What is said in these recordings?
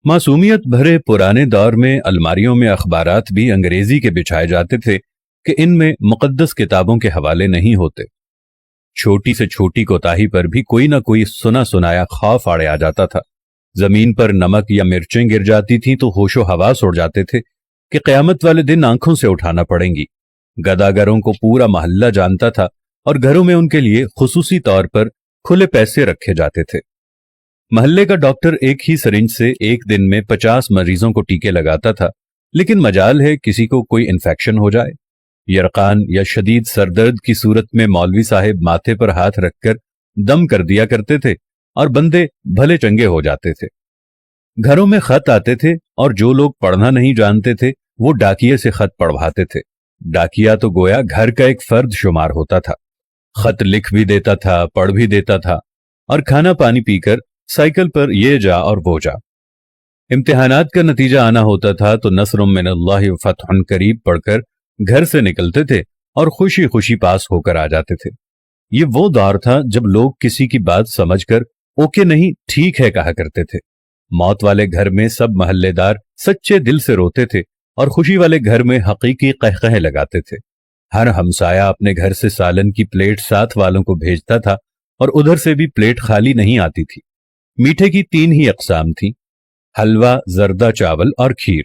मासूमियत भरे पुराने दौर में अलमारियों में अखबारात भी अंग्रेजी के बिछाए जाते थे कि इनमें मुकद्दस किताबों के हवाले नहीं होते। छोटी से छोटी कोताही पर भी कोई ना कोई सुना सुनाया खौफ आड़े आ जाता था। जमीन पर नमक या मिर्चें गिर जाती थीं तो होशो हवास उड़ जाते थे कि कयामत वाले दिन आंखों से उठाना पड़ेंगी। गदागरों को पूरा मोहल्ला जानता था और घरों में उनके लिए खुसूसी तौर पर खुले पैसे रखे जाते थे। मोहल्ले का डॉक्टर एक ही सिरिंज से एक दिन में 50 मरीजों को टीके लगाता था, लेकिन मजाल है किसी को कोई इन्फेक्शन हो जाए। यरकान या शदीद सरदर्द की सूरत में मौलवी साहिब माथे पर हाथ रखकर दम कर दिया करते थे और बंदे भले चंगे हो जाते थे। घरों में खत आते थे और जो लोग पढ़ना नहीं जानते थे वो डाकिये से खत पढ़वाते थे। डाकिया तो गोया घर का एक फर्द शुमार होता था। खत लिख भी देता था, पढ़ भी देता था और खाना पानी पीकर साइकिल पर ये जा और वो जा। इम्तिहानात का नतीजा आना होता था तो नस्रुम मिनल्लाहि व फतहुन करीब पढ़कर घर से निकलते थे और खुशी खुशी पास होकर आ जाते थे। ये वो दौर था जब लोग किसी की बात समझकर ओके नहीं ठीक है कहा करते थे। मौत वाले घर में सब महल्लेदार सच्चे दिल से रोते थे और खुशी वाले घर में हकीकी कहकहे लगाते थे। हर हमसाया अपने घर से सालन की प्लेट साथ वालों को भेजता था और उधर से भी प्लेट खाली नहीं आती थी। मीठे की 3 ही अकसाम थी, हलवा, जर्दा चावल और खीर।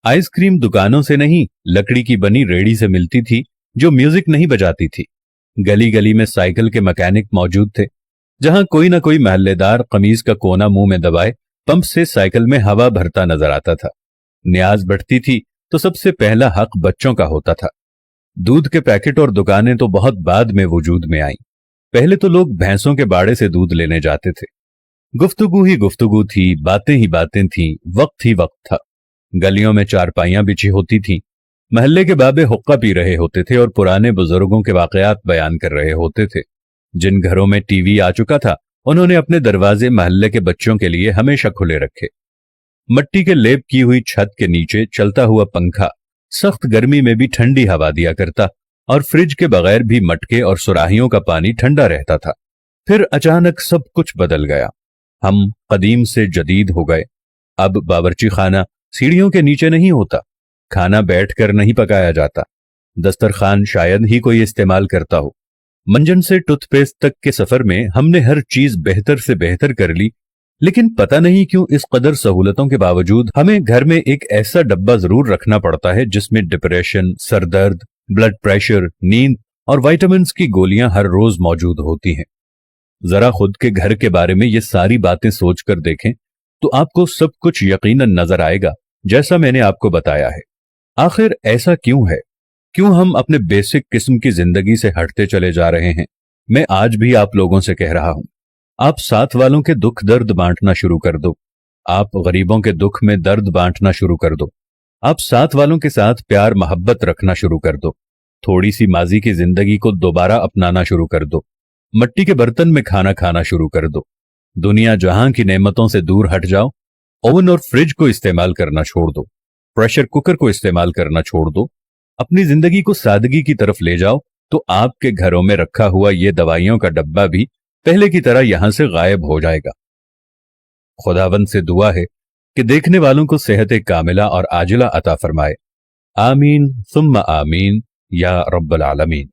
आइसक्रीम दुकानों से नहीं, लकड़ी की बनी रेड़ी से मिलती थी जो म्यूजिक नहीं बजाती थी। गली गली में साइकिल के मैकेनिक मौजूद थे। जहां कोई ना कोई महल्लेदार कमीज का कोना मुंह में दबाए पंप से साइकिल में हवा भरता नजर आता था। न्याज बढ़ती थी तो सबसे पहला हक बच्चों का होता था। दूध के पैकेट और दुकानें तो बहुत बाद में वजूद में आईं। पहले तो लोग भैंसों के बाड़े से दूध लेने जाते थे। गुफ्तगू ही गुफ्तगू थी, बातें ही बातें थीं, वक्त ही वक्त था। गलियों में चारपाइयां बिछी होती थीं। महल्ले के बाबे हुक्का पी रहे होते थे और पुराने बुजुर्गों के वाकयात बयान कर रहे होते थे। जिन घरों में टीवी आ चुका था उन्होंने अपने दरवाजे महल्ले के बच्चों के लिए हमेशा खुले रखे। मट्टी के लेप की हुई छत के नीचे चलता हुआ पंखा सख्त गर्मी में भी ठंडी हवा दिया करता और फ्रिज के बगैर भी मटके और सुराहियों का पानी ठंडा रहता था। फिर अचानक सब कुछ बदल गया। हम कदीम से जदीद हो गए। अब बावर्ची खाना सीढ़ियों के नीचे नहीं होता, खाना बैठकर नहीं पकाया जाता, दस्तरखान शायद ही कोई इस्तेमाल करता हो। मंजन से टूथपेस्ट तक के सफर में हमने हर चीज बेहतर से बेहतर कर ली, लेकिन पता नहीं क्यों इस कदर सहूलतों के बावजूद हमें घर में एक ऐसा डब्बा जरूर रखना पड़ता है जिसमें डिप्रेशन, सरदर्द, ब्लड प्रेशर, नींद और विटामिन्स की गोलियां हर रोज मौजूद होती हैं। जरा खुद के घर के बारे में ये सारी बातें सोचकर देखें तो आपको सब कुछ यकीनन नजर आएगा जैसा मैंने आपको बताया है। आखिर ऐसा क्यों है? क्यों हम अपने बेसिक किस्म की जिंदगी से हटते चले जा रहे हैं? मैं आज भी आप लोगों से कह रहा हूं, आप साथ वालों के दुख दर्द बांटना शुरू कर दो। आप गरीबों के दुख में दर्द बांटना शुरू कर दो। आप साथ वालों के साथ प्यार मोहब्बत रखना शुरू कर दो। थोड़ी सी माजी की जिंदगी को दोबारा अपनाना शुरू कर दो। मट्टी के बर्तन में खाना खाना शुरू कर दो। दुनिया जहां की नेमतों से दूर हट जाओ। ओवन और फ्रिज को इस्तेमाल करना छोड़ दो। प्रेशर कुकर को इस्तेमाल करना छोड़ दो। अपनी जिंदगी को सादगी की तरफ ले जाओ तो आपके घरों में रखा हुआ ये दवाइयों का डब्बा भी पहले की तरह यहां से गायब हो जाएगा। खुदावंद से दुआ है कि देखने वालों को सेहत कामिला और आजिला अता फरमाए। आमीन सुम्मा आमीन या रब्बल आलमीन।